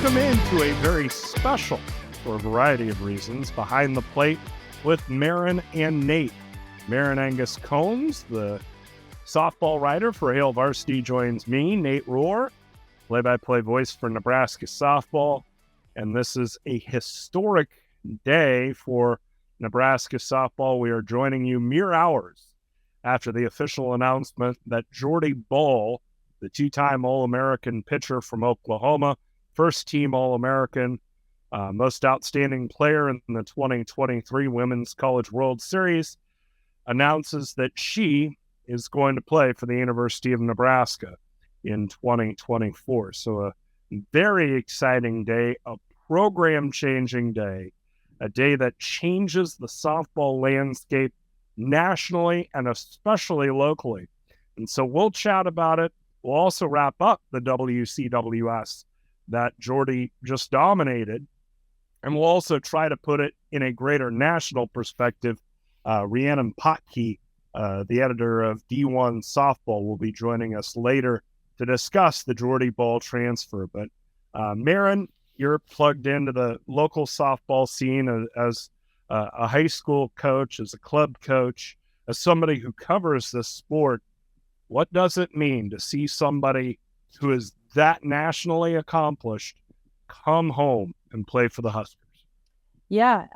Welcome into a very special, for a variety of reasons, Behind the Plate with Maren and Nate. Maren Angus Combs, the softball writer for Hail Varsity, joins me, Nate Rohr, play-by-play voice for Nebraska Softball. And this is a historic day for Nebraska Softball. We are joining you mere hours after the official announcement that Jordy Bahl, the two-time All-American pitcher from Oklahoma, first-team All-American, most outstanding player in the 2023 Women's College World Series, announces that she is going to play for the University of Nebraska in 2024. So a very exciting day, a program-changing day, a day that changes the softball landscape nationally and especially locally. And so we'll chat about it. We'll also wrap up the WCWS that Jordy just dominated. And we'll also try to put it in a greater national perspective. Rhiannon Potkey, the editor of D1 Softball, will be joining us later to discuss the Jordy Bahl transfer. But Maren, you're plugged into the local softball scene as a high school coach, as a club coach, as somebody who covers this sport. What does it mean to see somebody who is that nationally accomplished come home and play for the Huskers? Yeah.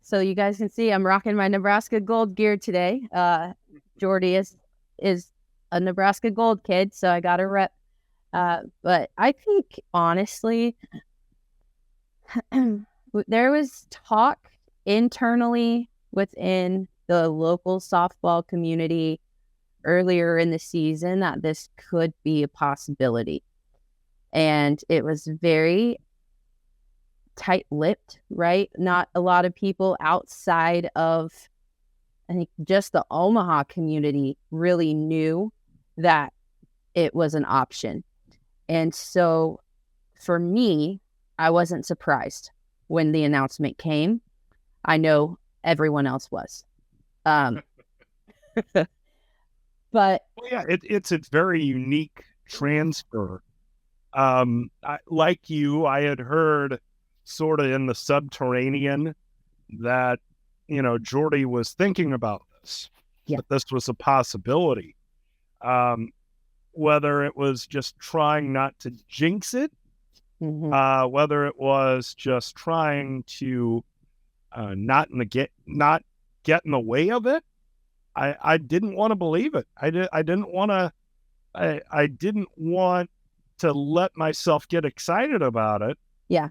So you guys can see I'm rocking my Nebraska Gold gear today. Jordy is a Nebraska Gold kid, so I got a rep. But I think, honestly, there was talk internally within the local softball community earlier in the season that this could be a possibility. And it was very tight-lipped, right? Not a lot of people outside of, I think, just the Omaha community really knew that it was an option. And so for me, I wasn't surprised when the announcement came. I know everyone else was. But well, yeah, it's a very unique transfer. Like you, I had heard sort of in the subterranean that, Jordy was thinking about this, that this was a possibility. Whether it was just trying not to jinx it, whether it was just trying to not get in the way of it, I didn't want to believe it. I didn't want to let myself get excited about it. Yeah.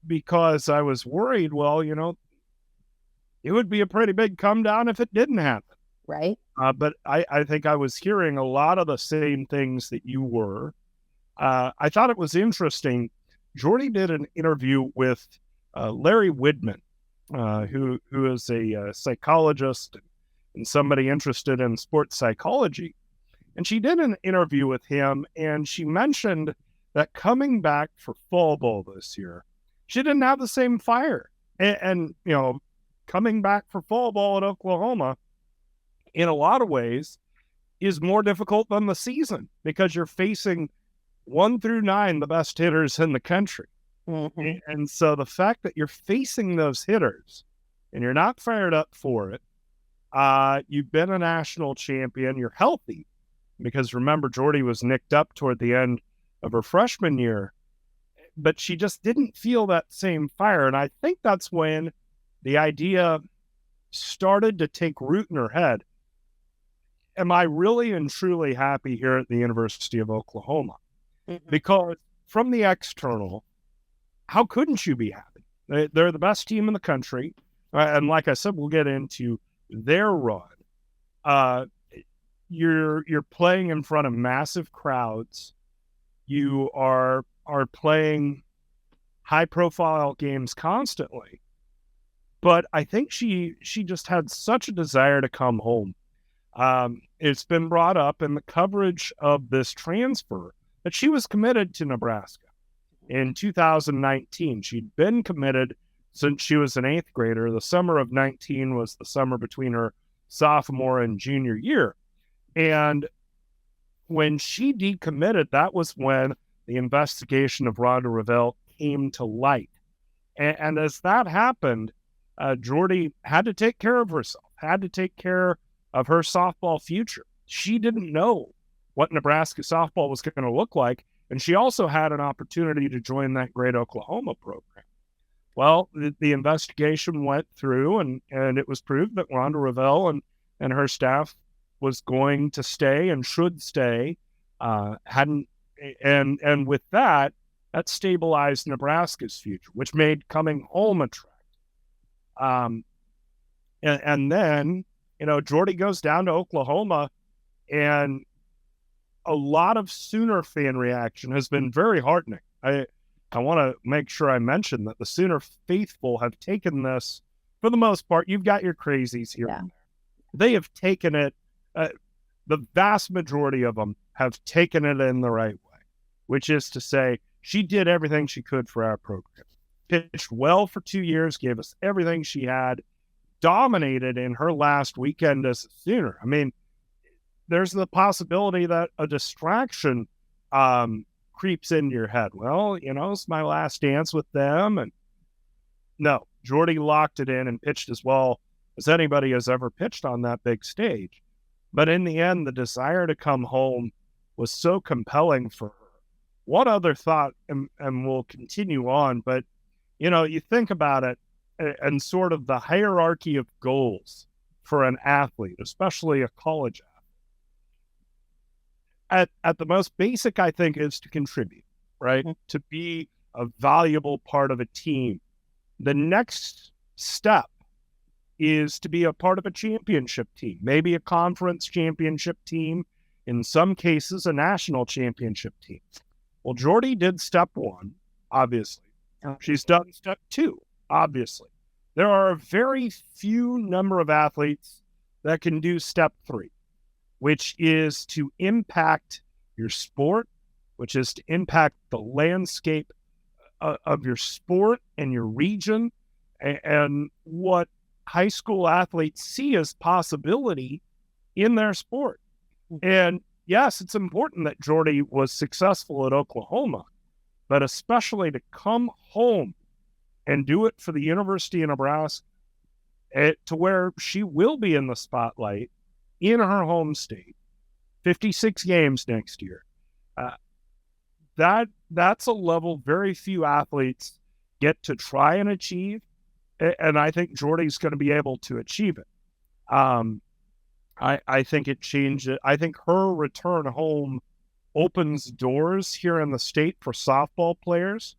Because I was worried, well, it would be a pretty big come down if it didn't happen. Right. But I think I was hearing a lot of the same things that you were. I thought it was interesting. Jordy did an interview with Larry Widman, who is a psychologist and somebody interested in sports psychology. And she did an interview with him, and she mentioned that coming back for fall ball this year, she didn't have the same fire. And coming back for fall ball at Oklahoma, in a lot of ways, is more difficult than the season because you're facing 1 through 9, the best hitters in the country. Mm-hmm. And so the fact that you're facing those hitters and you're not fired up for it, you've been a national champion, you're healthy, because remember, Jordy was nicked up toward the end of her freshman year, but she just didn't feel that same fire. And I think that's when the idea started to take root in her head. Am I really and truly happy here at the University of Oklahoma? Mm-hmm. Because from the external, how couldn't you be happy? They're the best team in the country. And like I said, we'll get into their run. You're playing in front of massive crowds. You are playing high-profile games constantly. But I think she just had such a desire to come home. It's been brought up in the coverage of this transfer that she was committed to Nebraska in 2019. She'd been committed since she was an 8th grader. The summer of 19 was the summer between her sophomore and junior year. And when she decommitted, that was when the investigation of Rhonda Revelle came to light. And as that happened, Jordy had to take care of herself, had to take care of her softball future. She didn't know what Nebraska softball was going to look like, and she also had an opportunity to join that great Oklahoma program. Well, the investigation went through, and it was proved that Rhonda Revelle and her staff was going to stay and should stay. And with that stabilized Nebraska's future, which made coming home attractive. And then, Jordy goes down to Oklahoma, and a lot of Sooner fan reaction has been very heartening. I want to make sure I mention that the Sooner faithful have taken this, for the most part. You've got your crazies here. Yeah. They have taken it, the vast majority of them have taken it in the right way, which is to say, she did everything she could for our program. Pitched well for 2 years, gave us everything she had, dominated in her last weekend as a Sooner. I mean, there's the possibility that a distraction creeps into your head. Well, it's my last dance with them. And no, Jordy locked it in and pitched as well as anybody has ever pitched on that big stage. But in the end, the desire to come home was so compelling for her. One other thought, and we'll continue on, but, you think about it and sort of the hierarchy of goals for an athlete, especially a college athlete. At the most basic, I think, is to contribute, right? Mm-hmm. To be a valuable part of a team. The next step is to be a part of a championship team, maybe a conference championship team, in some cases, a national championship team. Well, Jordy did step one, obviously. She's done step two, obviously. There are a very few number of athletes that can do step three, which is to impact your sport, which is to impact the landscape of your sport and your region, and what high school athletes see as possibility in their sport. And yes, it's important that Jordy was successful at Oklahoma, but especially to come home and do it for the University of Nebraska, to where she will be in the spotlight in her home state, 56 games next year. That's a level very few athletes get to try and achieve, and I think Jordy's going to be able to achieve it. I think it changed it. I think her return home opens doors here in the state for softball players.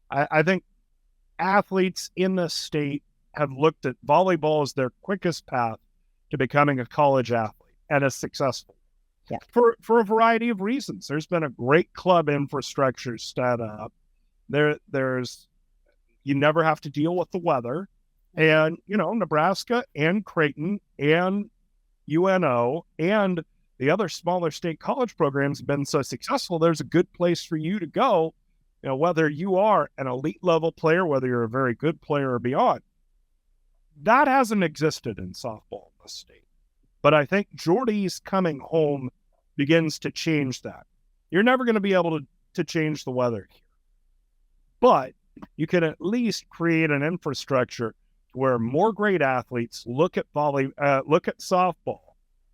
I think athletes in the state have looked at volleyball as their quickest path to becoming a college athlete and as successful. Yeah. For a variety of reasons. There's been a great club infrastructure set up. There's you never have to deal with the weather. And, Nebraska and Creighton and UNO and the other smaller state college programs have been so successful, there's a good place for you to go, whether you are an elite level player, whether you're a very good player or beyond. That hasn't existed in softball in the state. But I think Jordy's coming home begins to change that. You're never going to be able to change the weather here. But you can at least create an infrastructure where more great athletes look at softball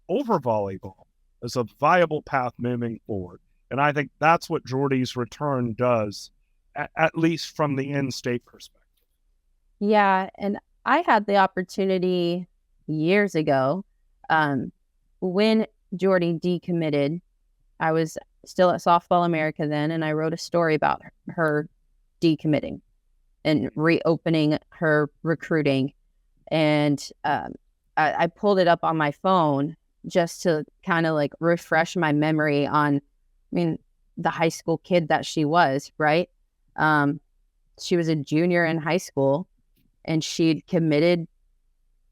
over volleyball as a viable path moving forward. And I think that's what Jordy's return does, at least from the in-state perspective. Yeah, and I had the opportunity years ago when Jordy decommitted. I was still at Softball America then, and I wrote a story about her decommitting and reopening her recruiting. And I pulled it up on my phone just to kind of like refresh my memory on, the high school kid that she was, right? She was a junior in high school, and she'd committed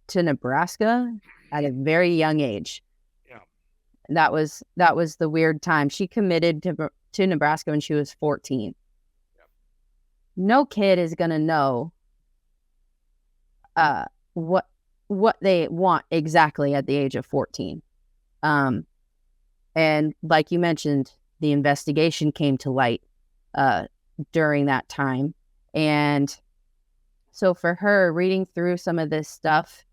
to Nebraska at a very young age. Yeah. That was the weird time. She committed to Nebraska when she was 14. No kid is going to know what they want exactly at the age of 14. And like you mentioned, the investigation came to light during that time. And so for her, reading through some of this stuff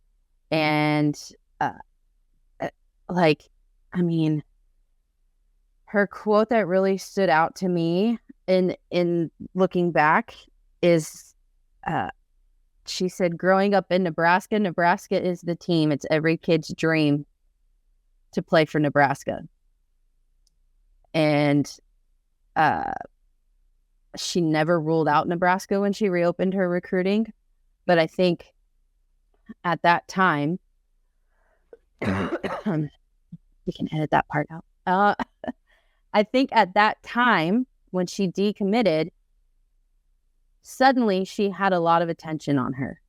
and her quote that really stood out to me in looking back is she said, growing up in Nebraska, Nebraska is the team. It's every kid's dream to play for Nebraska. And she never ruled out Nebraska when she reopened her recruiting. But I think at that time, we can edit that part out. I think at that time, when she decommitted, suddenly she had a lot of attention on her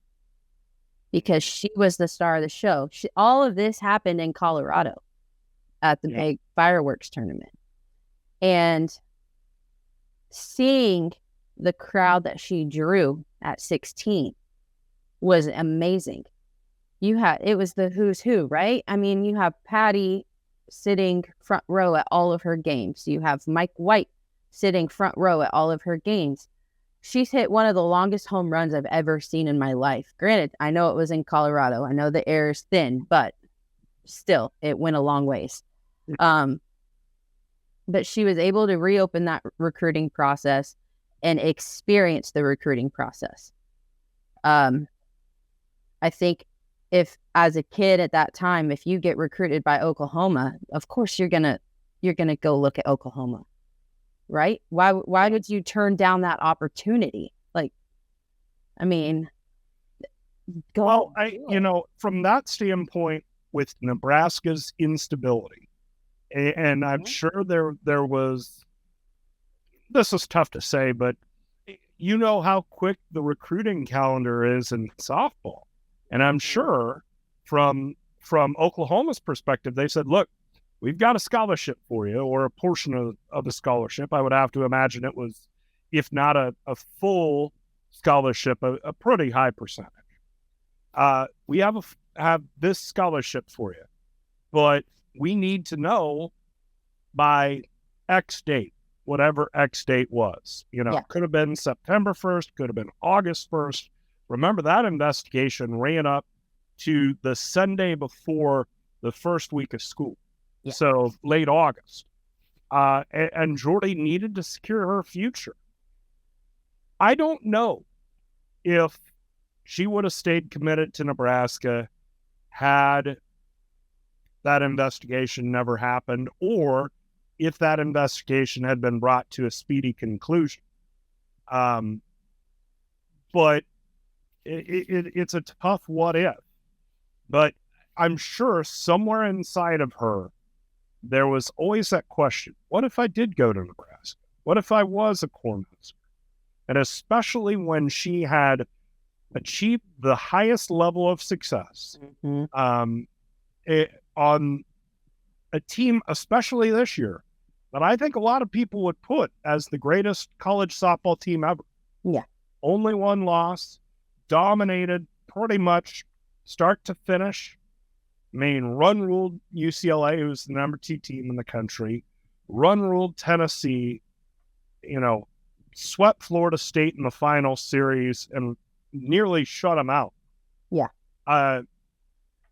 because she was the star of the show. All of this happened in Colorado at the big fireworks tournament. And seeing the crowd that she drew at 16 was amazing. It was the who's who, right? I mean, you have Patty sitting front row at all of her games. You have Mike White sitting front row at all of her games. She's hit one of the longest home runs I've ever seen in my life. Granted, I know it was in Colorado. I know the air is thin, but still, it went a long ways. But she was able to reopen that recruiting process and experience the recruiting process. I think if, as a kid at that time, if you get recruited by Oklahoma, of course you're gonna go look at Oklahoma, right? Why would you turn down that opportunity? From that standpoint, with Nebraska's instability, and I'm sure there was, this is tough to say, but you know how quick the recruiting calendar is in softball. And I'm sure from Oklahoma's perspective, they said, look, we've got a scholarship for you, or a portion of a scholarship. I would have to imagine it was, if not a full scholarship, a pretty high percentage. We have this scholarship for you, but we need to know by X date, whatever X date was. Could have been September 1st, could have been August 1st. Remember, that investigation ran up to the Sunday before the first week of school. Yeah. So late August. And Jordy needed to secure her future. I don't know if she would have stayed committed to Nebraska had that investigation never happened, or if that investigation had been brought to a speedy conclusion. But it's a tough what if. But I'm sure somewhere inside of her, there was always that question, what if I did go to Nebraska? What if I was a Cornhusker? And especially when she had achieved the highest level of success on a team, especially this year, that I think a lot of people would put as the greatest college softball team ever. Yeah. Only one loss, dominated pretty much start to finish. Run ruled UCLA, who's the number 2 team in the country. Run ruled Tennessee, swept Florida State in the final series and nearly shut them out. Yeah.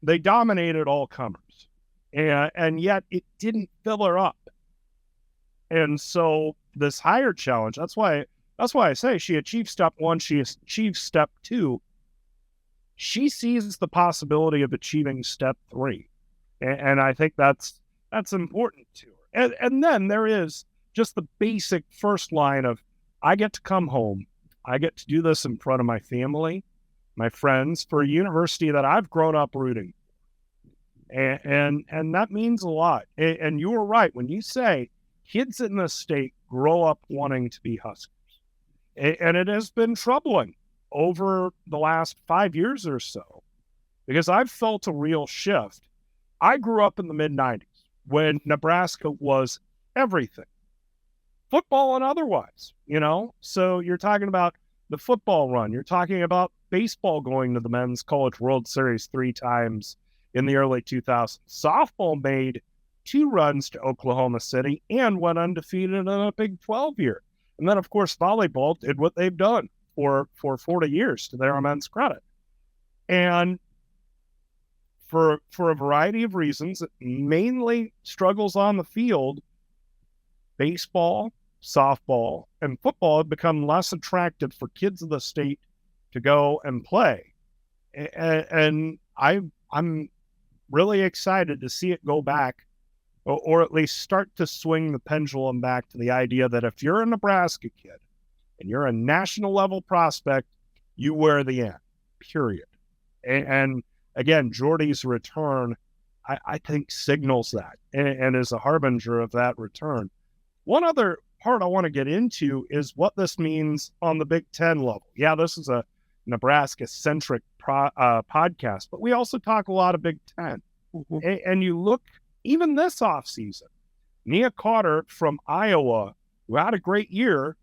They dominated all comers, and yet it didn't fill her up. And so this higher challenge, that's why I say she achieved step 1, she achieved step 2. She sees the possibility of achieving step 3. And I think that's important to her. And then there is just the basic first line of, I get to come home. I get to do this in front of my family, my friends, for a university that I've grown up rooting. And that means a lot. And you were right when you say kids in this state grow up wanting to be Huskers. And it has been troubling over the last 5 years or so, because I've felt a real shift. I grew up in the mid-90s when Nebraska was everything, football and otherwise, So you're talking about the football run. You're talking about baseball going to the Men's College World Series 3 times in the early 2000s. Softball made 2 runs to Oklahoma City and went undefeated in a Big 12 year. And then, of course, volleyball did what they've done for 40 years, to their immense credit. And for a variety of reasons, mainly struggles on the field, baseball, softball, and football have become less attractive for kids of the state to go and play. And I'm really excited to see it go back, or at least start to swing the pendulum back to the idea that if you're a Nebraska kid and you're a national level prospect, you wear the N, period. And again, Jordy's return, I think, signals that and is a harbinger of that return. One other part I want to get into is what this means on the Big Ten level. Yeah, this is a Nebraska-centric podcast, but we also talk a lot of Big Ten. Mm-hmm. And you look, even this offseason, Nia Carter from Iowa, who had a great year,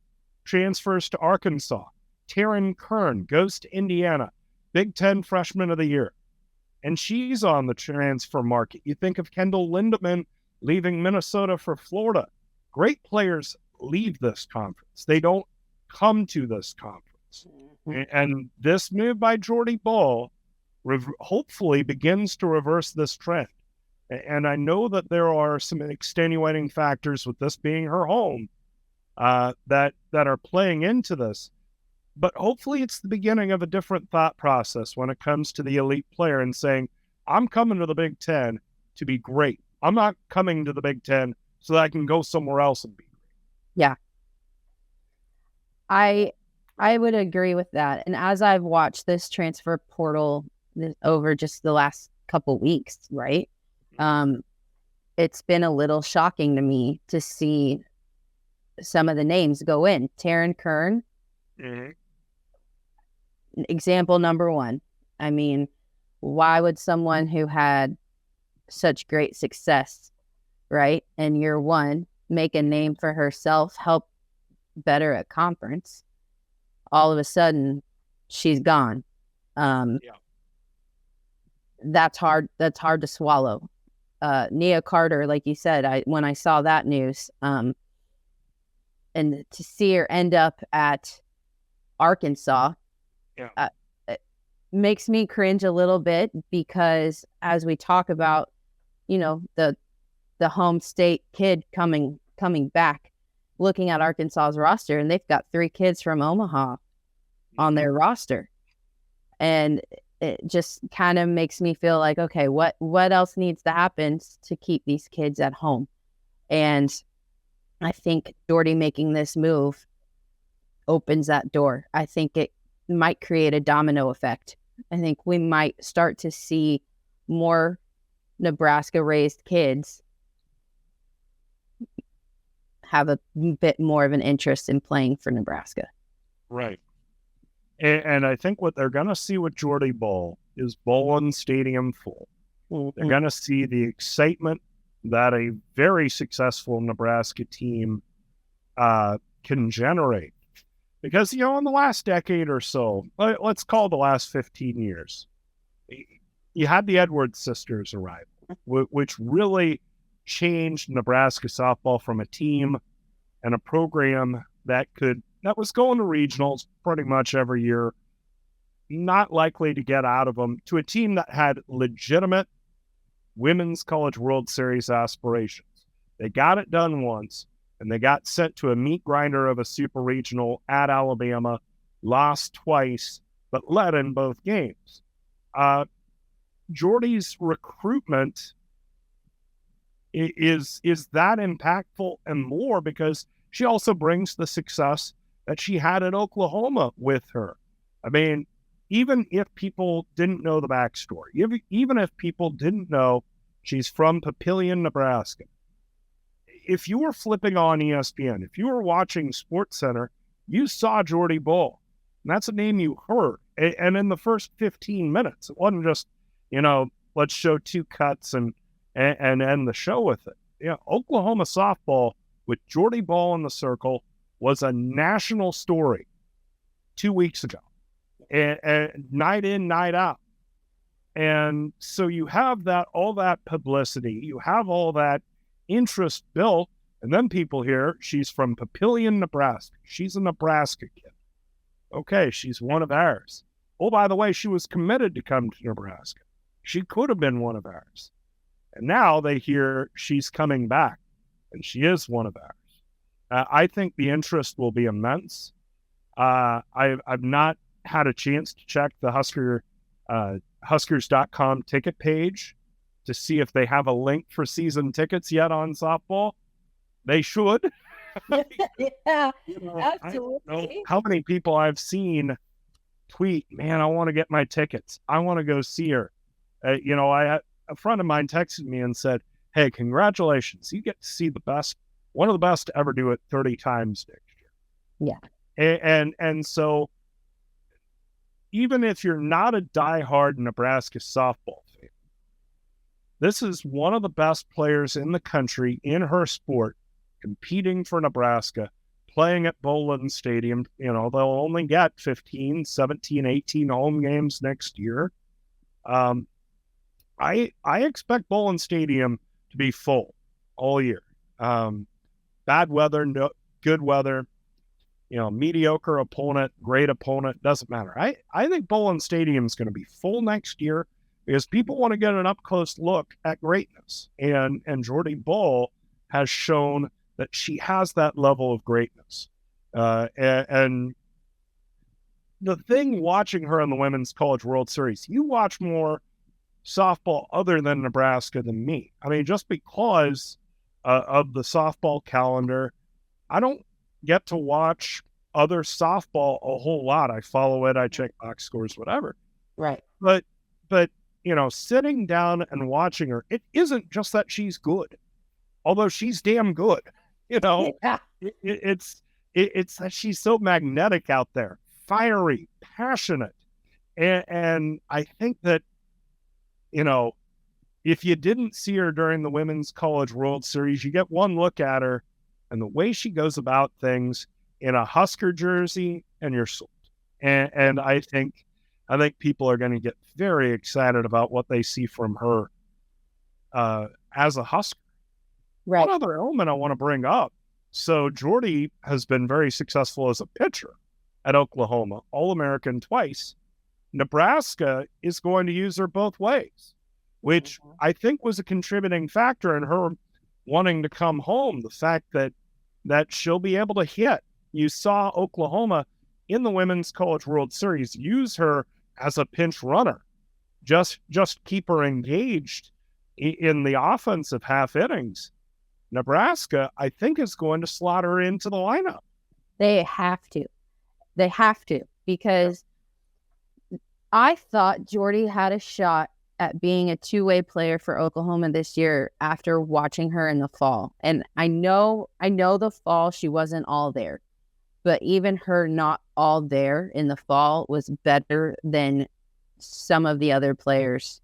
transfers to Arkansas. Taryn Kern goes to Indiana, Big Ten Freshman of the Year. And she's on the transfer market. You think of Kendall Lindemann leaving Minnesota for Florida. Great players leave this conference. They don't come to this conference. Mm-hmm. And this move by Jordy Bahl hopefully begins to reverse this trend. And I know that there are some extenuating factors with this being her home that are playing into this. But hopefully it's the beginning of a different thought process when it comes to the elite player and saying, I'm coming to the Big Ten to be great. I'm not coming to the Big Ten so that I can go somewhere else and be great. Yeah. I would agree with that. And as I've watched this transfer portal over just the last couple weeks, right? It's been a little shocking to me to see some of the names go in. Taryn Kern, example number one. I mean, why would someone who had such great success, right, in year one, make a name for herself, help better at conference, all of a sudden she's gone? That's hard to swallow. Nia Carter, like you said, when I saw that news, and to see her end up at Arkansas, it makes me cringe a little bit, because as we talk about, the home state kid coming back, looking at Arkansas's roster, and they've got 3 kids from Omaha on their roster, and it just kind of makes me feel like, okay, what else needs to happen to keep these kids at home? And I think Jordy making this move opens that door. I think it might create a domino effect. I think we might start to see more Nebraska-raised kids have a bit more of an interest in playing for Nebraska. Right. And I think what they're going to see with Jordy Bahl is Bowling Stadium full. Mm-hmm. They're going to see the excitement that a very successful Nebraska team can generate. Because, in the last decade or so, let's call the last 15 years, you had the Edwards sisters arrive, which really changed Nebraska softball from a team and a program that was going to regionals pretty much every year, not likely to get out of them, to a team that had legitimate Women's College World Series aspirations. They got it done once, and they got sent to a meat grinder of a super regional at Alabama, lost twice, but led in both games. Jordy's recruitment is that impactful and more because she also brings the success that she had at Oklahoma with her. I mean, even if people didn't know the backstory, even if people didn't know she's from Papillion, Nebraska, if you were flipping on ESPN, if you were watching SportsCenter, you saw Jordy Bahl. And that's a name you heard. And in the first 15 minutes, it wasn't just, let's show 2 cuts and end the show with it. Oklahoma softball with Jordy Bahl in the circle was a national story 2 weeks ago, and night in, night out. And so you have all that publicity, you have all that interest built, And then people hear she's from Papillion, Nebraska. She's a Nebraska kid. Okay, she's one of ours. Oh, by the way, she was committed to come to Nebraska. She could have been one of ours. And now they hear she's coming back, and she is one of ours. I think the interest will be immense. I've not had a chance to check the Huskers.com ticket page to see if they have a link for season tickets yet on softball. They should. Yeah, absolutely. I don't know how many people I've seen tweet, man, I want to get my tickets. I want to go see her. A friend of mine texted me and said, hey, congratulations. You get to see one of the best to ever do it 30 times next year. Yeah. And so even if you're not a diehard Nebraska softball fan, this is one of the best players in the country in her sport, competing for Nebraska, playing at Bowlin Stadium. They'll only get 15, 17, 18 home games next year. I expect Bowlin Stadium to be full all year. Bad weather, good weather, mediocre opponent, great opponent, doesn't matter. I think Bowlin Stadium is going to be full next year because people want to get an up-close look at greatness. And Jordy Bahl has shown that she has that level of greatness. And the thing watching her in the Women's College World Series, you watch more softball other than Nebraska than me. I mean, just because of the softball calendar, I don't get to watch other softball a whole lot. I follow it, I check box scores, whatever. Right. But sitting down and watching her, it isn't just that she's good, although she's damn good. Yeah. It's that she's so magnetic out there, fiery, passionate. And I think that, if you didn't see her during the Women's College World Series, you get one look at her and the way she goes about things in a Husker jersey, and you're sold. And I think people are going to get very excited about what they see from her as a Husker. Right. One other element I want to bring up. So Jordy has been very successful as a pitcher at Oklahoma, All-American twice. Nebraska is going to use her both ways, which I think was a contributing factor in her wanting to come home. The fact that she'll be able to hit. You saw Oklahoma in the Women's College World Series use her as a pinch runner, just keep her engaged in the offensive half innings. Nebraska, I think, is going to slot her into the lineup. They have to, because I thought Jordy had a shot at being a two-way player for Oklahoma this year after watching her in the fall. And I know the fall she wasn't all there, but even her not all there in the fall was better than some of the other players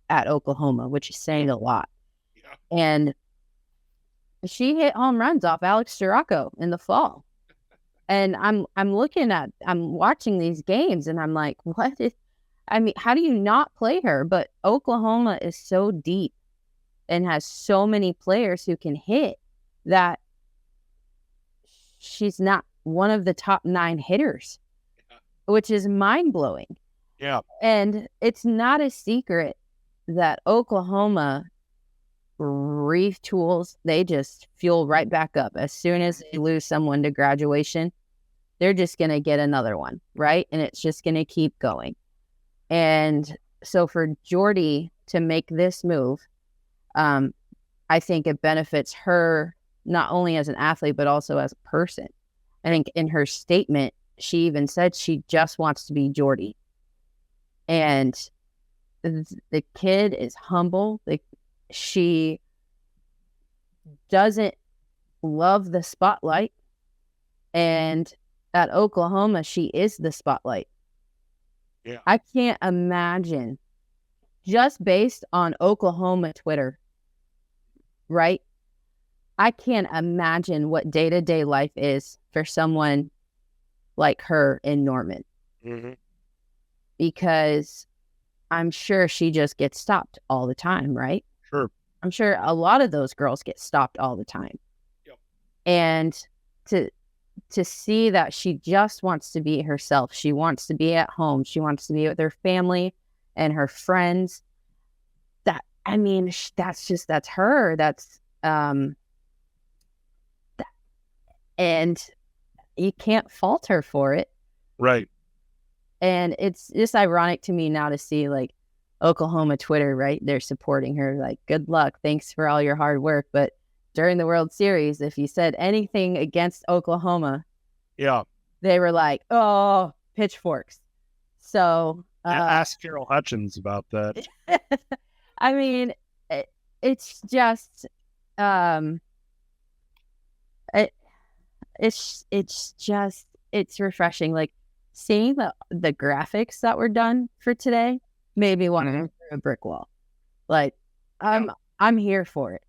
at Oklahoma, which is saying a lot. Yeah. And she hit home runs off Alex Sirocco in the fall. And I'm watching these games and I'm like, how do you not play her? But Oklahoma is so deep and has so many players who can hit that she's not one of the top 9 hitters, which is mind-blowing. Yeah. And it's not a secret that Oklahoma retools, they just fuel right back up. As soon as they lose someone to graduation, they're just going to get another one, right? And it's just going to keep going. And so for Jordy to make this move, I think it benefits her not only as an athlete, but also as a person. I think in her statement, she even said she just wants to be Jordy. And the kid is humble. She doesn't love the spotlight. And at Oklahoma, she is the spotlight. Yeah. I can't imagine, just based on Oklahoma Twitter, right? I can't imagine what day-to-day life is for someone like her in Norman. Mm-hmm. Because I'm sure she just gets stopped all the time, right? Sure. I'm sure a lot of those girls get stopped all the time. Yep. And to see that she just wants to be herself. She wants to be at home. She wants to be with her family and her friends. That's her. And you can't fault her for it. Right. And it's just ironic to me now to see like Oklahoma Twitter, right? They're supporting her. Like, good luck. Thanks for all your hard work. But during the World Series, if you said anything against Oklahoma, they were like, oh, pitchforks. So ask Carol Hutchins about that. I mean, it's just it's refreshing. Like seeing the graphics that were done for today made me want to go through a brick wall. Like I'm here for it.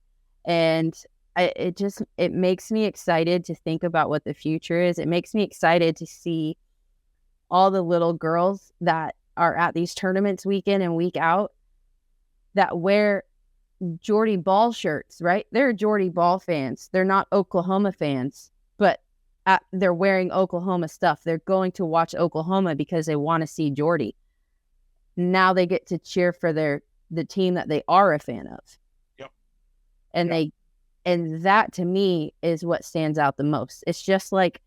And it makes me excited to think about what the future is. It makes me excited to see all the little girls that are at these tournaments week in and week out that wear Jordy Bahl shirts, right? They're Jordy Bahl fans. They're not Oklahoma fans, but they're wearing Oklahoma stuff. They're going to watch Oklahoma because they want to see Jordy. Now they get to cheer for the team that they are a fan of. Yep. And that to me is what stands out the most. It's just like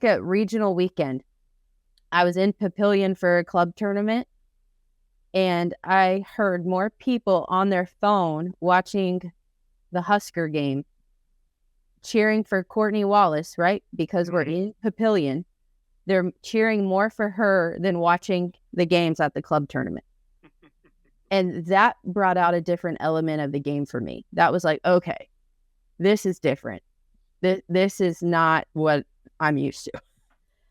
a regional weekend. I was in Papillion for a club tournament, and I heard more people on their phone watching the Husker game, cheering for Courtney Wallace, right? Because we're in Papillion. They're cheering more for her than watching the games at the club tournament. And that brought out a different element of the game for me. That was like, okay, this is different. This is not what I'm used to.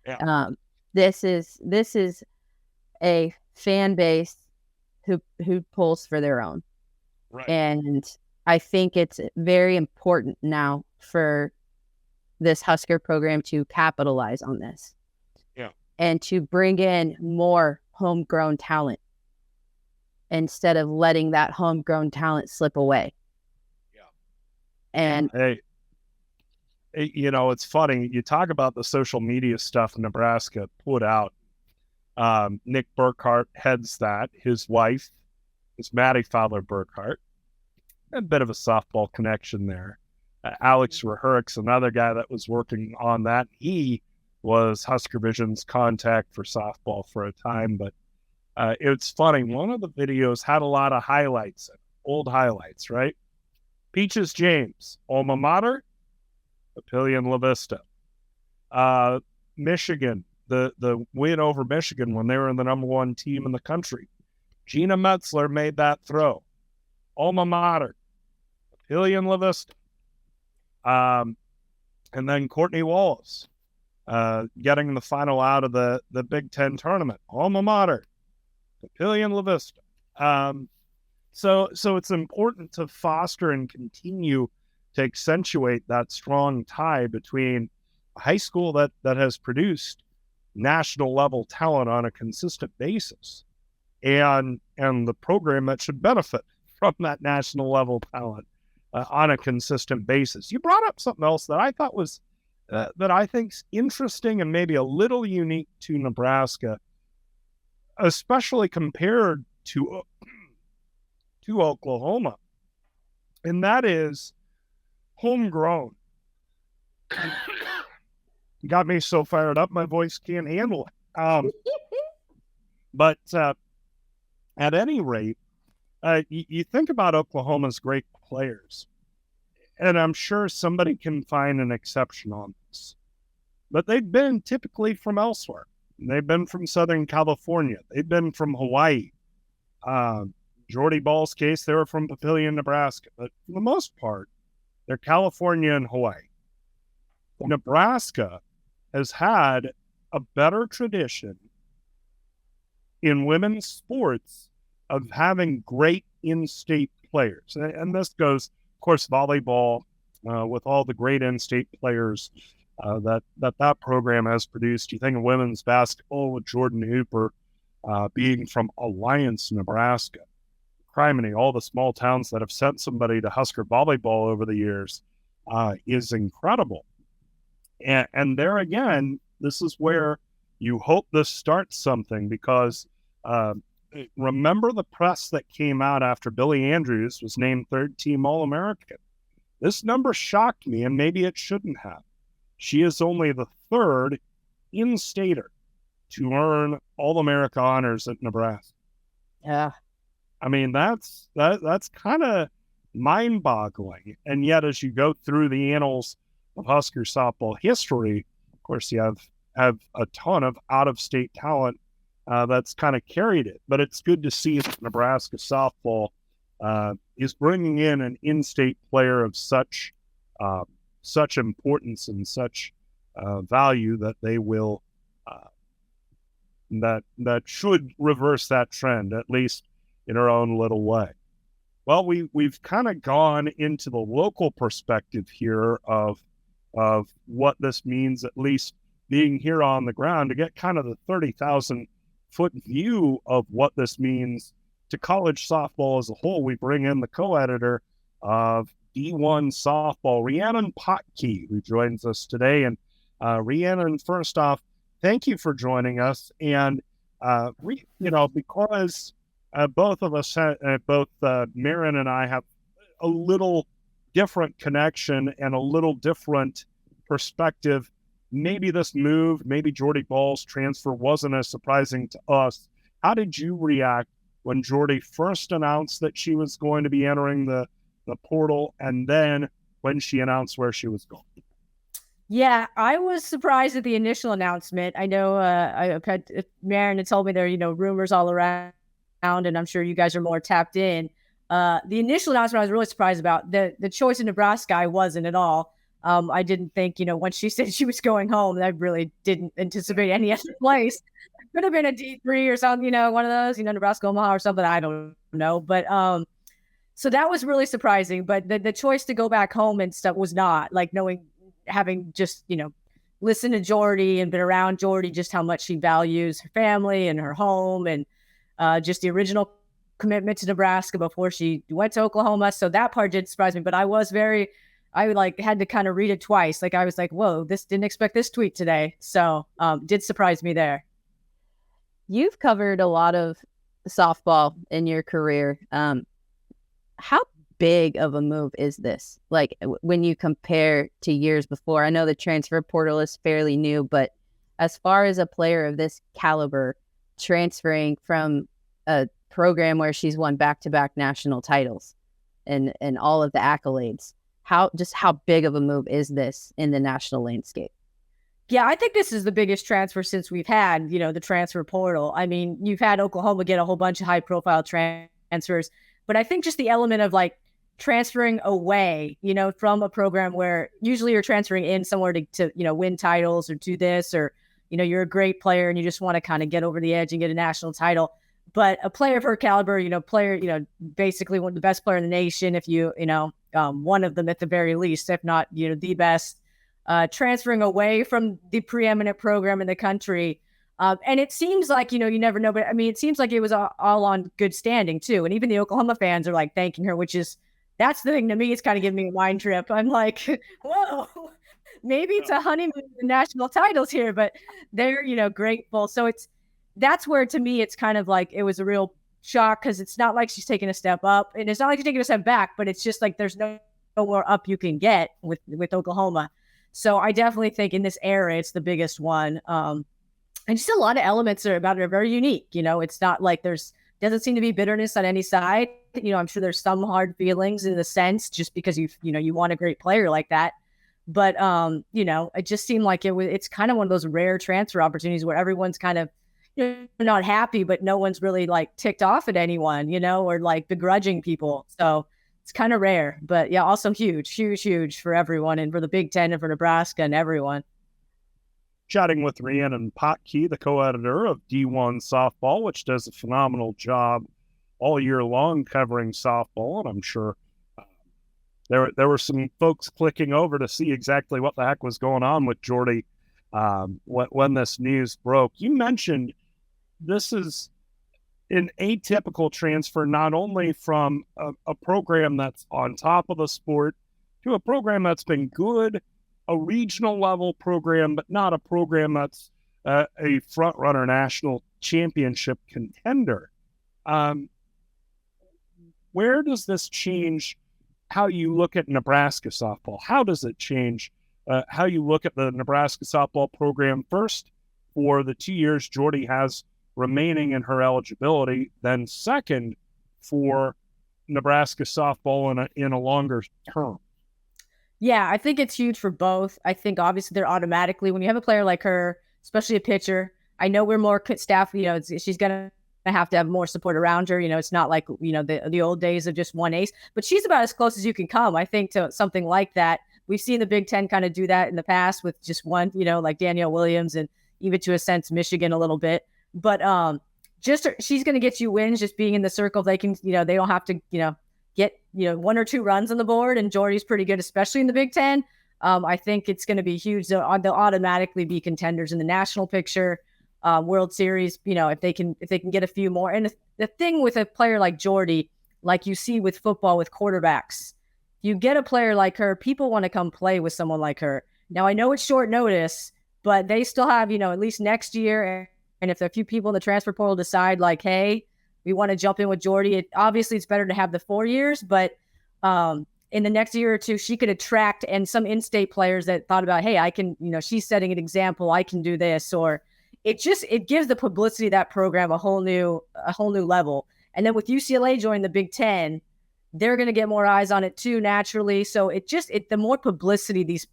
Yeah. This is a fan base who pulls for their own. Right. And I think it's very important now for this Husker program to capitalize on this. Yeah. And to bring in more homegrown talent instead of letting that homegrown talent slip away. Yeah. And hey, it's funny. You talk about the social media stuff Nebraska put out. Nick Burkhart heads that. His wife is Maddie Fowler-Burkhart. A bit of a softball connection there. Alex Rehurik's another guy that was working on that. He was Husker Vision's contact for softball for a time, but it's funny. One of the videos had a lot of highlights, old highlights, right? Peaches James, alma mater, Papillion La Vista. Michigan, the win over Michigan when they were in the number one team in the country. Gina Metzler made that throw. Alma mater, Papillion La Vista. And then Courtney Wallace getting the final out of the Big Ten tournament. Alma mater, Papillion La Vista. So it's important to foster and continue to accentuate that strong tie between a high school that has produced national level talent on a consistent basis and the program that should benefit from that national level talent on a consistent basis. You brought up something else that I thought was that I think's interesting and maybe a little unique to Nebraska, especially compared to Oklahoma, and that is homegrown. You got me so fired up, my voice can't handle it. But at any rate, you think about Oklahoma's great players, and I'm sure somebody can find an exception on this, but they've been typically from elsewhere. They've been from Southern California. They've been from Hawaii. Jordy Bahl's case, they were from Papillion, Nebraska. But for the most part, they're California and Hawaii. Nebraska has had a better tradition in women's sports of having great in-state players. And this goes, of course, volleyball with all the great in-state players that program has produced. You think of women's basketball with Jordan Hooper being from Alliance, Nebraska. Criminy, all the small towns that have sent somebody to Husker volleyball over the years. is incredible. And there again, this is where you hope this starts something, because remember the press that came out after Billie Andrews was named third-team All-American. This number shocked me, and maybe it shouldn't have. She is only the third in-stater to earn All-America honors at Nebraska. Yeah. I mean, that's kind of mind-boggling. And yet, as you go through the annals of Husker softball history, of course, you have a ton of out-of-state talent that's kind of carried it. But it's good to see that Nebraska softball is bringing in an in-state player of such importance and such value that they will that should reverse that trend, at least in our own little way. Well, we've kind of gone into the local perspective here of what this means, at least being here on the ground, to get kind of the 30,000 foot view of what this means to college softball as a whole. We bring in the co-editor of D1 Softball, Rhiannon Potkey, who joins us today. And Rhiannon, first off, thank you for joining us. And because both of us, Maren and I, have a little different connection and a little different perspective. Maybe this move, maybe Jordy Bahl's transfer wasn't as surprising to us. How did you react when Jordy first announced that she was going to be entering the portal, and then when she announced where she was going? Yeah, I was surprised at the initial announcement. I know Maren had told me there are, rumors all around, and I'm sure you guys are more tapped in. The initial announcement I was really surprised about. The choice in Nebraska, I wasn't at all. I didn't think, once she said she was going home, I really didn't anticipate any other place. Could have been a D3 or something, one of those, Nebraska, Omaha or something. I don't know. But so that was really surprising. But the choice to go back home and stuff was not, like, having just, listened to Jordy and been around Jordy, just how much she values her family and her home, and just the original commitment to Nebraska before she went to Oklahoma. So that part did surprise me. But I had to kind of read it twice. Like, I was like, whoa, didn't expect this tweet today. So did surprise me there. You've covered a lot of softball in your career. How big of a move is this? Like, when you compare to years before, I know the transfer portal is fairly new, but as far as a player of this caliber transferring from a program where she's won back-to-back national titles and all of the accolades, how big of a move is this in the national landscape? Yeah, I think this is the biggest transfer since we've had, the transfer portal. I mean, you've had Oklahoma get a whole bunch of high-profile transfers, but I think just the element of, like, transferring away, from a program where usually you're transferring in somewhere to win titles or do this, or, you're a great player and you just want to kind of get over the edge and get a national title. But a player of her caliber, basically one of the best player in the nation, if one of them at the very least, if not, the best, transferring away from the preeminent program in the country. And it seems like, you never know, but I mean, it seems like it was all on good standing too. And even the Oklahoma fans are, like, thanking her, that's the thing to me. It's kind of giving me a mind trip. I'm like, whoa, maybe it's a honeymoon in national titles here, but they're, grateful. So that's where, to me, it's kind of like, it was a real shock, because it's not like she's taking a step up and it's not like she's taking a step back, but it's just like, there's no more up you can get with Oklahoma. So I definitely think in this era, it's the biggest one. And just a lot of elements about it are very unique. It's not like doesn't seem to be bitterness on any side. I'm sure there's some hard feelings in the sense, just because you want a great player like that. But, it just seemed like it's kind of one of those rare transfer opportunities where everyone's kind of, not happy, but no one's really, like, ticked off at anyone, or, like, begrudging people. So it's kind of rare, but yeah, also huge for everyone, and for the Big Ten and for Nebraska and everyone. Chatting with Rhiannon Potkey, the co-editor of D1 Softball, which does a phenomenal job all year long covering softball. And I'm sure there were some folks clicking over to see exactly what the heck was going on with Jordy when this news broke. You mentioned this is an atypical transfer, not only from a program that's on top of the sport, to a program that's been good, a regional level program, but not a program that's a front runner national championship contender. Where does this change how you look at Nebraska softball? How does it change how you look at the Nebraska softball program first for the 2 years Jordy has remaining in her eligibility, then second for Nebraska softball in a longer term? Yeah, I think it's huge for both. I think obviously they're automatically, when you have a player like her, especially a pitcher, I know we're more staff, she's going to have more support around her. It's not like, the old days of just one ace, but she's about as close as you can come, I think, to something like that. We've seen the Big Ten kind of do that in the past with just one, like Danielle Williams and even to a sense, Michigan a little bit. But she's going to get you wins just being in the circle. They can, they don't have to, get, 1 or 2 runs on the board. And Jordy's pretty good, especially in the Big Ten. I think it's going to be huge. They'll automatically be contenders in the national picture, World Series, if they can get a few more. And the thing with a player like Jordy, like you see with football with quarterbacks, you get a player like her, people want to come play with someone like her. Now, I know it's short notice, but they still have, at least next year. And if a few people in the transfer portal decide like, hey, we want to jump in with Jordy, obviously it's better to have the 4 years, but in the next year or two, she could attract and some in-state players that thought about, hey, I can, she's setting an example, I can do this, or it gives the publicity of that program a whole new level. And then with UCLA joining the Big Ten, they're going to get more eyes on it too, naturally. So the more publicity these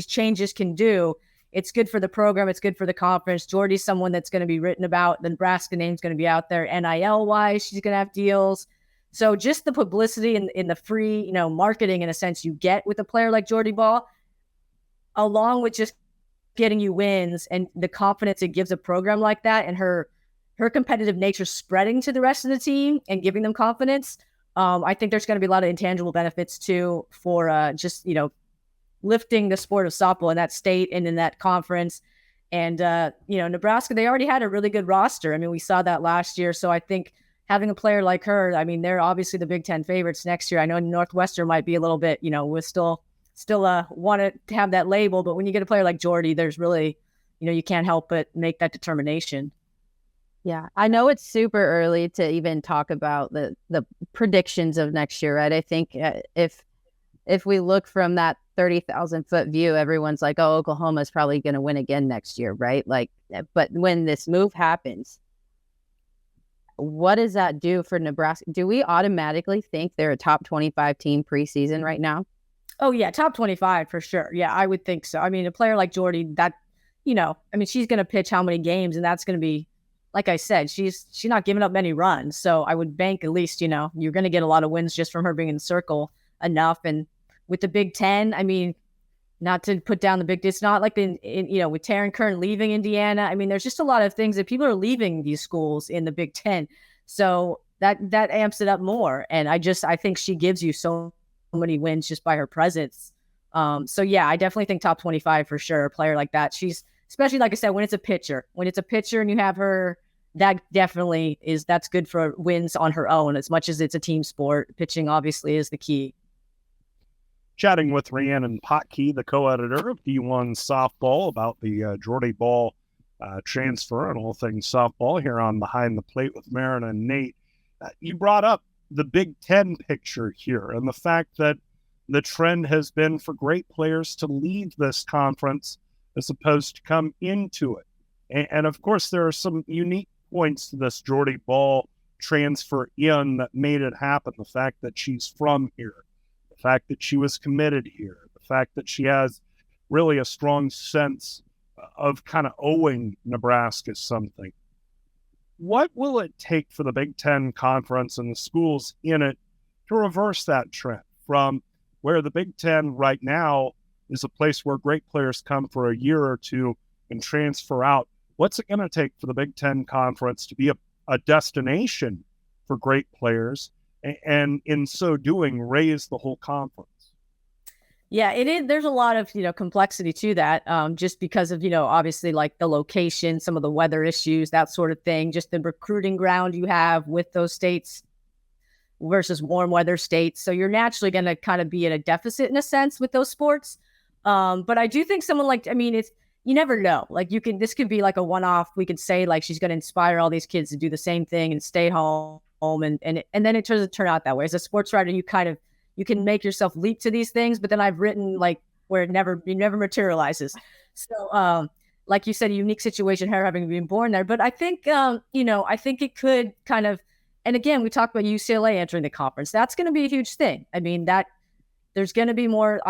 changes can do, it's good for the program. It's good for the conference. Jordy's someone that's going to be written about. The Nebraska name's going to be out there. NIL wise, she's going to have deals. So just the publicity and in the free, marketing in a sense you get with a player like Jordy Bahl, along with just getting you wins and the confidence it gives a program like that, and her competitive nature spreading to the rest of the team and giving them confidence. I think there's going to be a lot of intangible benefits too for just, lifting the sport of softball in that state and in that conference. And, Nebraska, they already had a really good roster. I mean, we saw that last year. So I think having a player like her, I mean, they're obviously the Big Ten favorites next year. I know Northwestern might be a little bit, we're still want to have that label. But when you get a player like Jordy, there's really, you can't help but make that determination. Yeah, I know it's super early to even talk about the predictions of next year, right? I think if we look from that 30,000 foot view, everyone's like, oh, Oklahoma's probably going to win again next year, right? Like, but when this move happens, what does that do for Nebraska? Do we automatically think they're a top 25 team preseason right now? Oh, yeah, top 25 for sure. Yeah, I would think so. I mean, a player like Jordy, that, she's going to pitch how many games, and that's going to be, like I said, she's not giving up many runs. So I would bank at least, you're going to get a lot of wins just from her being in the circle enough. And with the Big Ten, I mean, not to put down the Big Ten, it's not like with Taryn Kern leaving Indiana. I mean, there's just a lot of things that people are leaving these schools in the Big Ten. So that amps it up more. And I think she gives you so many wins just by her presence. So yeah, I definitely think top 25 for sure. A player like that. She's, especially like I said, when it's a pitcher and you have her, that's good for wins on her own, as much as it's a team sport. Pitching obviously is the key. Chatting with Rhiannon Potkey, the co-editor of D1 Softball, about the Jordy Bahl transfer and all things softball here on Behind the Plate with Maren and Nate. You brought up the Big Ten picture here and the fact that the trend has been for great players to leave this conference as opposed to come into it. And of course, there are some unique points to this Jordy Bahl transfer in that made it happen. The fact that she's from here, the fact that she was committed here, the fact that she has really a strong sense of kind of owing Nebraska something. What will it take for the Big Ten Conference and the schools in it to reverse that trend from where the Big Ten right now is a place where great players come for a year or two and transfer out? What's it going to take for the Big Ten Conference to be a destination for great players and in so doing raise the whole conference? Yeah, it is. There's a lot of, complexity to that, just because of, obviously like the location, some of the weather issues, that sort of thing, just the recruiting ground you have with those states. versus warm weather states. So you're naturally going to kind of be at a deficit in a sense with those sports. But I do think someone like, I mean, you never know. Like this could be like a one-off. We could say like she's going to inspire all these kids to do the same thing and stay home. And then it doesn't turn out that way. As a sports writer, you can make yourself leap to these things, but then I've written like where it never materializes. So, like you said, a unique situation, her having been born there. But I think, I think it could kind of, and again, we talked about UCLA entering the conference. That's going to be a huge thing. I mean, there's going to be more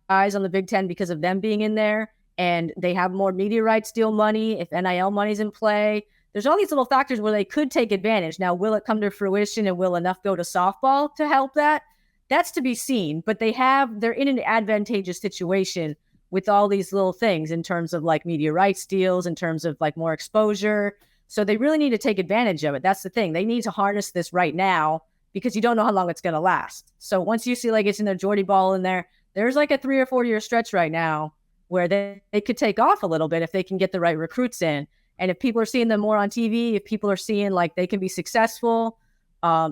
eyes on the Big Ten because of them being in there, and they have more media rights deal money. If NIL money's in play, there's all these little factors where they could take advantage. Now, will it come to fruition and will enough go to softball to help that? That's to be seen, but they're in an advantageous situation with all these little things in terms of like media rights deals, in terms of like more exposure. So they really need to take advantage of it. That's the thing. They need to harness this right now because you don't know how long it's going to last. So once UCLA gets in there, Jordy Bahl in there, there's like a 3 or 4 year stretch right now where they could take off a little bit if they can get the right recruits in. And if people are seeing them more on TV, if people are seeing like they can be successful,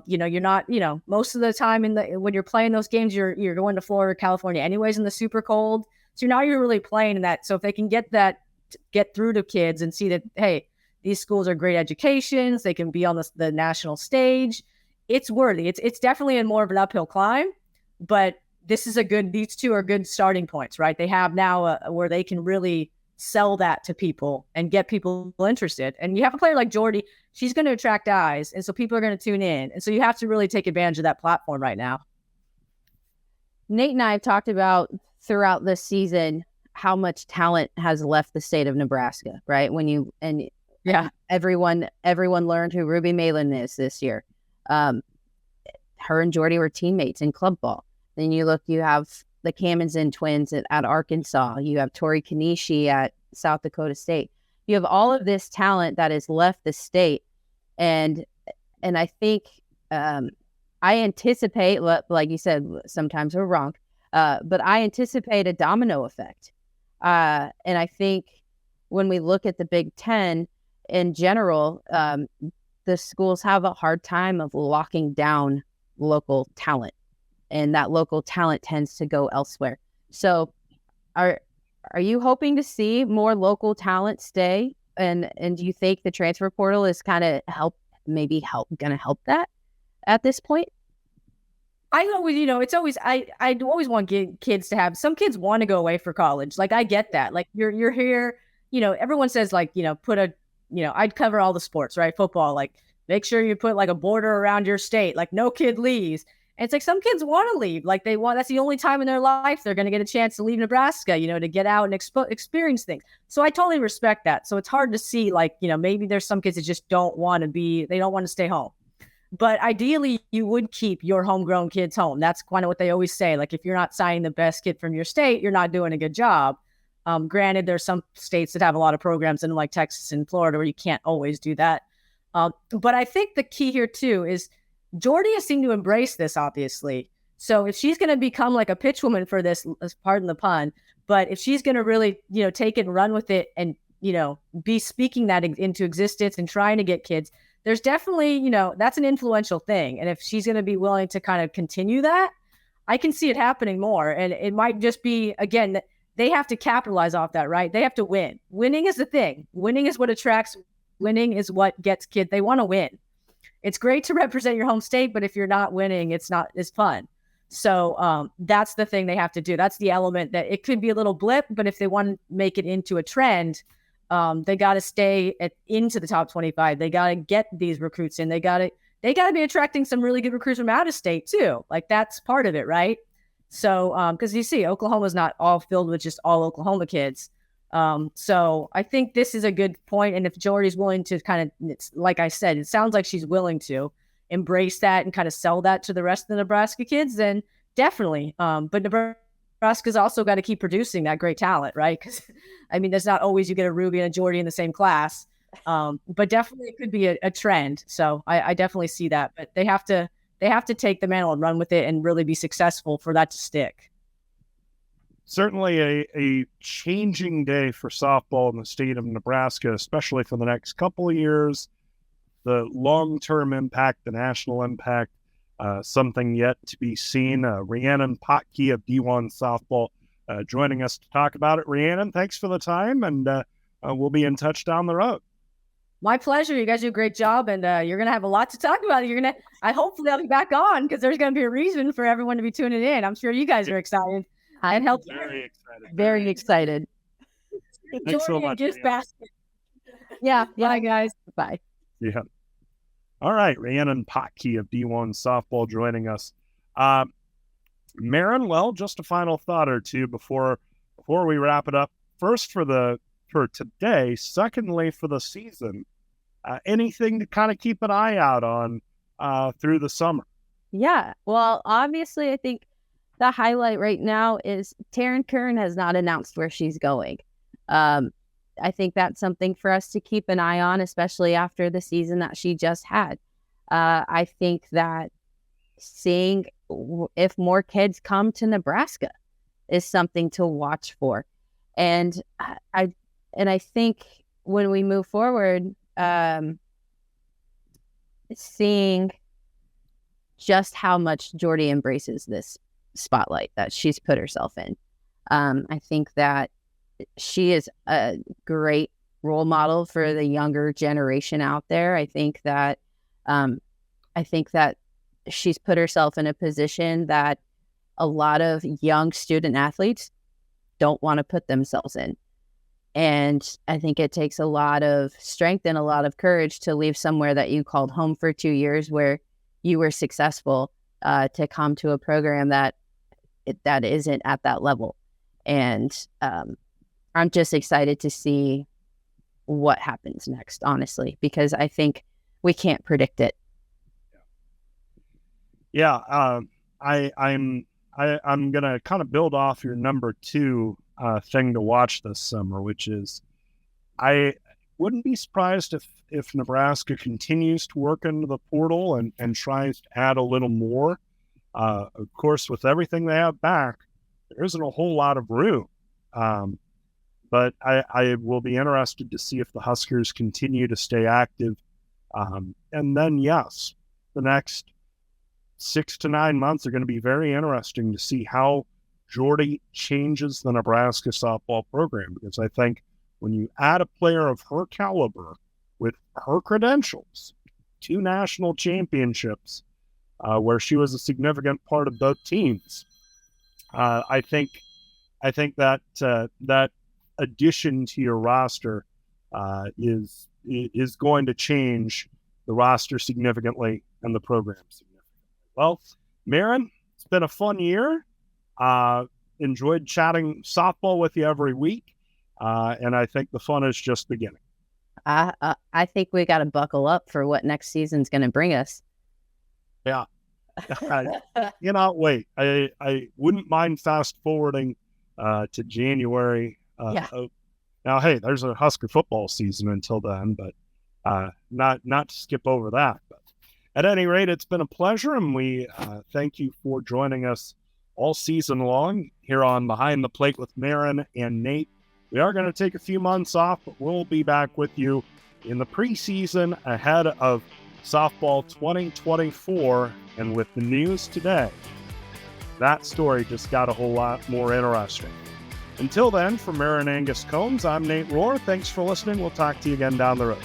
you're not, most of the time when you're playing those games, you're going to Florida, California anyways in the super cold. So now you're really playing in that. So if they can get through to kids and see that, hey, these schools are great educations, they can be on the national stage, it's worthy. It's definitely more of an uphill climb, but these two are good starting points, right? They have now where they can really sell that to people and get people interested. And you have a player like Jordy, she's going to attract eyes. And so people are going to tune in. And so you have to really take advantage of that platform right now. Nate and I have talked about throughout this season how much talent has left the state of Nebraska, right? Everyone learned who Ruby Malin is this year. Her and Jordy were teammates in club ball. Then you have the Kamenzen twins at Arkansas. You have Tori Kanishi at South Dakota State. You have all of this talent that has left the state. And I think I anticipate, like you said, sometimes we're wrong, but I anticipate a domino effect. And I think when we look at the Big Ten in general, the schools have a hard time of locking down local talent. And that local talent tends to go elsewhere. So are you hoping to see more local talent stay? And do you think the transfer portal is kind of going to help that at this point? I always, I always want kids to have, some kids want to go away for college. Like I get that. Like you're here, everyone says like, I'd cover all the sports, right? Football, like make sure you put like a border around your state, like no kid leaves. And it's like some kids want to leave. Like that's the only time in their life they're going to get a chance to leave Nebraska, to get out and experience things. So I totally respect that. So it's hard to see like, maybe there's some kids that just they don't want to stay home. But ideally, you would keep your homegrown kids home. That's kind of what they always say. Like if you're not signing the best kid from your state, you're not doing a good job. Granted, there's some states that have a lot of programs in like Texas and Florida where you can't always do that. But I think the key here too is Jordy has seemed to embrace this, obviously. So if she's going to become like a pitchwoman for this, pardon the pun, but if she's going to really, take it and run with it and, be speaking that into existence and trying to get kids, there's definitely, that's an influential thing. And if she's going to be willing to kind of continue that, I can see it happening more. And it might just be, again, they have to capitalize off that, right? They have to win. Winning is the thing. Winning is what attracts. Winning is what gets kids. They want to win. It's great to represent your home state, but if you're not winning, it's not as fun. So that's the thing they have to do. That's the element that it could be a little blip, but if they want to make it into a trend, they got to stay into the top 25. They got to get these recruits in. They got to be attracting some really good recruits from out of state too. Like that's part of it, right? So because you see, Oklahoma's not all filled with just all Oklahoma kids. So I think this is a good point. And if Jordy's willing to it's like I said, it sounds like she's willing to embrace that and kind of sell that to the rest of the Nebraska kids, then definitely. But Nebraska's also got to keep producing that great talent, right? Because there's not always you get a Ruby and a Jordy in the same class. But definitely it could be a trend. So I definitely see that, but they have to take the mantle and run with it and really be successful for that to stick. Certainly a changing day for softball in the state of Nebraska, especially for the next couple of years. The long-term impact, the national impact something yet to be seen. Rhiannon Potkey of D1 Softball joining us to talk about it. Rhiannon, thanks for the time, and we'll be in touch down the road. My pleasure. You guys do a great job, and you're going to have a lot to talk about. Hopefully I'll be back on because there's going to be a reason for everyone to be tuning in. I'm sure you guys are excited. I'm very excited. Very excited. Thanks so much. Yeah. Bye, guys. Bye. Yeah. All right. Rhiannon Potkey of D1 Softball joining us. Maren, well, just a final thought or two before we wrap it up. First for today. Secondly, for the season. Anything to kind of keep an eye out on through the summer? Yeah. Well, obviously, I think the highlight right now is Taryn Kern has not announced where she's going. I think that's something for us to keep an eye on, especially after the season that she just had. I think that seeing if more kids come to Nebraska is something to watch for. And I think when we move forward, seeing just how much Jordy embraces this spotlight that she's put herself in. I think that she is a great role model for the younger generation out there. I think that she's put herself in a position that a lot of young student athletes don't want to put themselves in. And I think it takes a lot of strength and a lot of courage to leave somewhere that you called home for 2 years where you were successful to come to a program that isn't at that level. And I'm just excited to see what happens next, honestly, because I think we can't predict it. Yeah, I'm gonna kind of build off your number two thing to watch this summer, which is I wouldn't be surprised if Nebraska continues to work into the portal and tries to add a little more. Of course, with everything they have back, there isn't a whole lot of room. But I will be interested to see if the Huskers continue to stay active. And then, yes, the next 6 to 9 months are going to be very interesting to see how Jordy changes the Nebraska softball program. Because I think when you add a player of her caliber with her credentials, 2 national championships, where she was a significant part of both teams, I think that that addition to your roster is going to change the roster significantly and the program significantly. Well, Maren, it's been a fun year. Enjoyed chatting softball with you every week, and I think the fun is just beginning. I think we got to buckle up for what next season's going to bring us. Yeah. Wait. I wouldn't mind fast forwarding to January. Now, hey, there's a Husker football season until then, but not to skip over that. But at any rate, it's been a pleasure, and we thank you for joining us all season long here on Behind the Plate with Maren and Nate. We are going to take a few months off, but we'll be back with you in the preseason ahead of softball 2024. And with the news today, that story just got a whole lot more interesting. Until then, for Maren Angus Combs, I'm Nate Rohr. Thanks for listening. We'll talk to you again down the road.